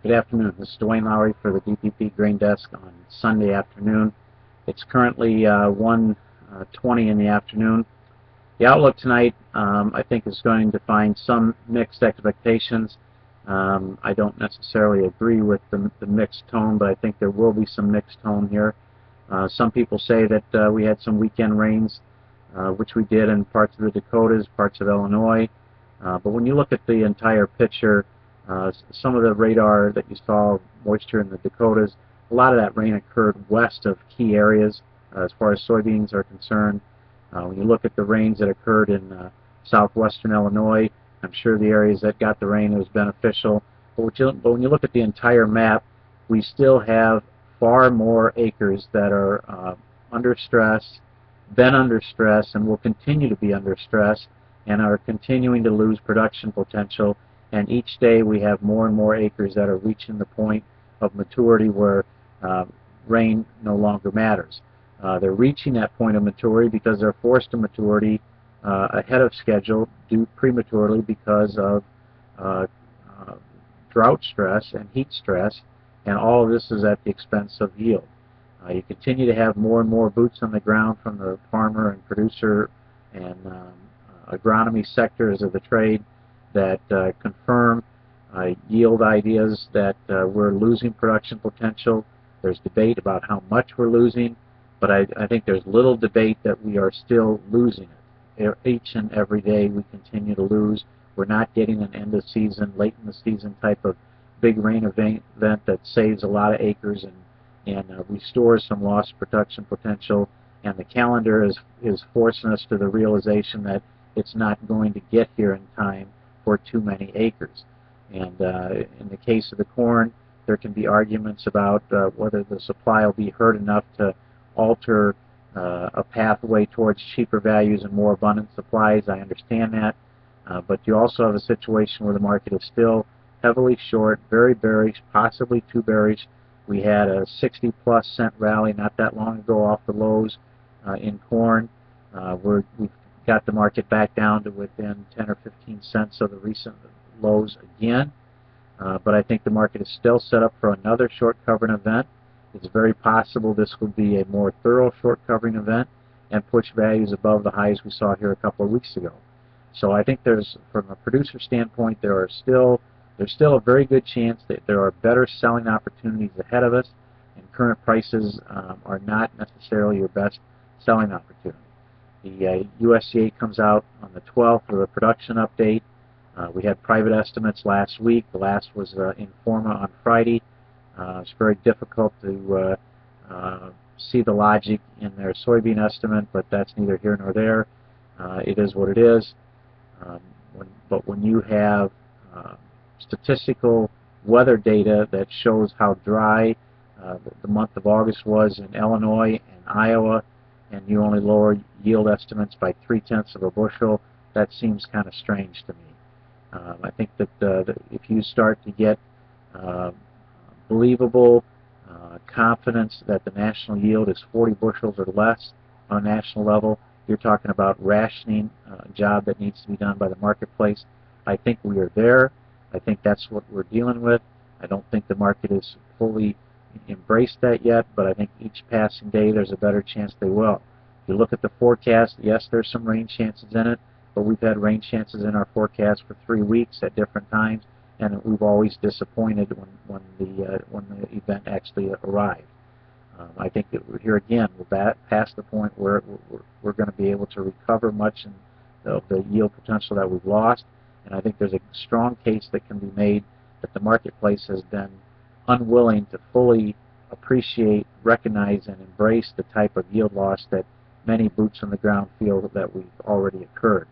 Good afternoon. This is Duane Lowry for the DPP Grain Desk on Sunday afternoon. It's currently 1:20 in the afternoon. The outlook tonight, I think, is going to find some mixed expectations. I don't necessarily agree with the mixed tone, but I think there will be some mixed tone here. Some people say that we had some weekend rains, which we did in parts of the Dakotas, parts of Illinois. But when you look at the entire picture, some of the radar that you saw, moisture in the Dakotas, a lot of that rain occurred west of key areas as far as soybeans are concerned. When you look at the rains that occurred in southwestern Illinois, I'm sure the areas that got the rain, it was beneficial. But when you look at the entire map, we still have far more acres that are under stress, been under stress, and will continue to be under stress, and are continuing to lose production potential. And each day we have more and more acres that are reaching the point of maturity where rain no longer matters. They're reaching that point of maturity because they're forced to maturity ahead of schedule, due prematurely because of drought stress and heat stress, and all of this is at the expense of yield. You continue to have more and more boots on the ground from the farmer and producer and agronomy sectors of the trade that confirm yield ideas that we're losing production potential. There's debate about how much we're losing, but I think there's little debate that we are still losing it. Each and every day we continue to lose. We're not getting an end of season, late in the season type of big rain event that saves a lot of acres and restores some lost production potential. And the calendar is forcing us to the realization that it's not going to get here in time for too many acres. And in the case of the corn, there can be arguments about whether the supply will be hurt enough to alter a pathway towards cheaper values and more abundant supplies. I understand that. But you also have a situation where the market is still heavily short, very bearish, possibly too bearish. We had a 60+ cent rally not that long ago off the lows in corn. We've got the market back down to within 10 or 15 cents of the recent lows again. But I think the market is still set up for another short covering event. It's very possible this will be a more thorough short covering event and push values above the highs we saw here a couple of weeks ago. So I think from a producer standpoint, there's still a very good chance that there are better selling opportunities ahead of us, and current prices are not necessarily your best selling opportunity. The USDA comes out on the 12th with a production update. We had private estimates last week. The last was Informa on Friday. It's very difficult to see the logic in their soybean estimate, but that's neither here nor there. It is what it is. But when you have statistical weather data that shows how dry the month of August was in Illinois and Iowa, and you only lower yield estimates by 0.3 of a bushel, that seems kind of strange to me. I think that if you start to get believable confidence that the national yield is 40 bushels or less on a national level, you're talking about rationing a job that needs to be done by the marketplace. I think we are there. I think that's what we're dealing with. I don't think the market has fully embraced that yet, but I think each passing day there's a better chance they will. If you look at the forecast, yes, there's some rain chances in it, but we've had rain chances in our forecast for 3 weeks at different times, and we've always disappointed when the event actually arrived. I think that here again we're past the point where we're going to be able to recover much of the yield potential that we've lost, and I think there's a strong case that can be made that the marketplace has been unwilling to fully appreciate, recognize, and embrace the type of yield loss that many boots on the ground feel that we've already occurred.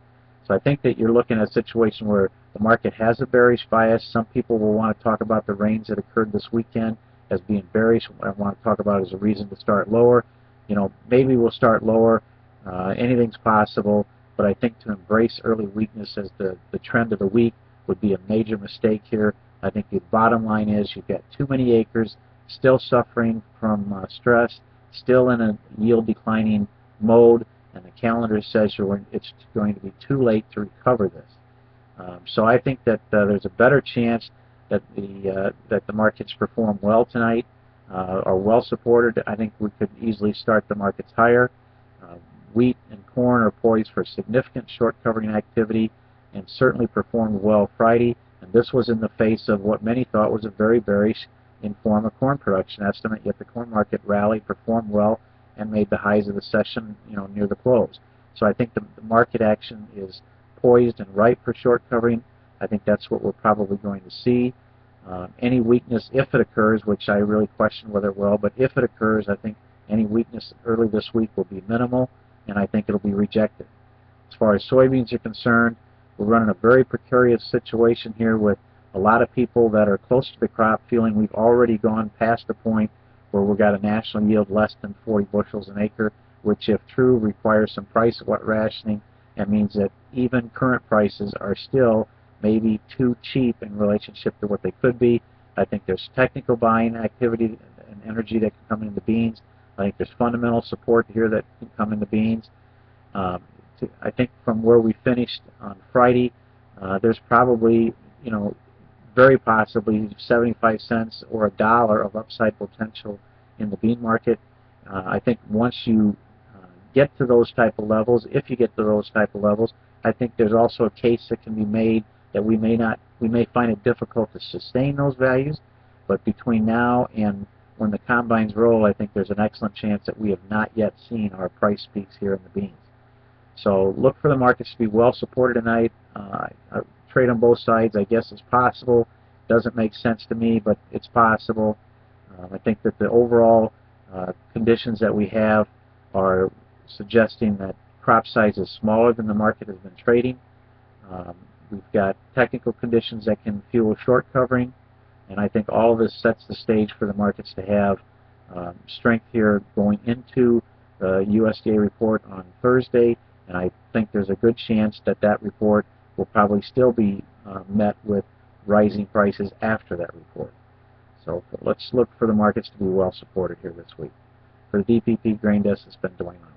So I think that you're looking at a situation where the market has a bearish bias. Some people will want to talk about the rains that occurred this weekend as being bearish. What I want to talk about is a reason to start lower. You know, maybe we'll start lower. Anything's possible, but I think to embrace early weakness as the trend of the week would be a major mistake here. I think the bottom line is you've got too many acres still suffering from stress, still in a yield declining mode, and the calendar says it's going to be too late to recover this. So I think that there's a better chance that the markets perform well tonight, are well supported. I think we could easily start the markets higher. Wheat and corn are poised for significant short covering activity and certainly performed well Friday. And this was in the face of what many thought was a very bearish Informa corn production estimate, yet the corn market rallied, performed well, and made the highs of the session, near the close. So I think the market action is poised and ripe for short covering. I think that's what we're probably going to see. Any weakness, if it occurs, which I really question whether it will, but if it occurs, I think any weakness early this week will be minimal, and I think it'll be rejected. As far as soybeans are concerned, we're running a very precarious situation here with a lot of people that are close to the crop feeling we've already gone past the point where we've got a national yield less than 40 bushels an acre, which, if true, requires some price rationing and means that even current prices are still maybe too cheap in relationship to what they could be. I think there's technical buying activity and energy that can come into beans. I think there's fundamental support here that can come into beans. I think from where we finished on Friday, there's probably, very possibly 75 cents or $1 of upside potential in the bean market. I think once you get to those type of levels, if you get to those type of levels, I think there's also a case that can be made that we may find it difficult to sustain those values, but between now and when the combines roll, I think there's an excellent chance that we have not yet seen our price peaks here in the beans. So look for the markets to be well supported tonight. Trade on both sides, I guess, is possible. Doesn't make sense to me, but it's possible. I think that the overall conditions that we have are suggesting that crop size is smaller than the market has been trading. We've got technical conditions that can fuel short covering, and I think all of this sets the stage for the markets to have strength here going into the USDA report on Thursday, and I think there's a good chance that that report will probably still be met with rising prices after that report. So let's look for the markets to be well supported here this week. For the DPP Grain Desk, it's been Duane Lowry.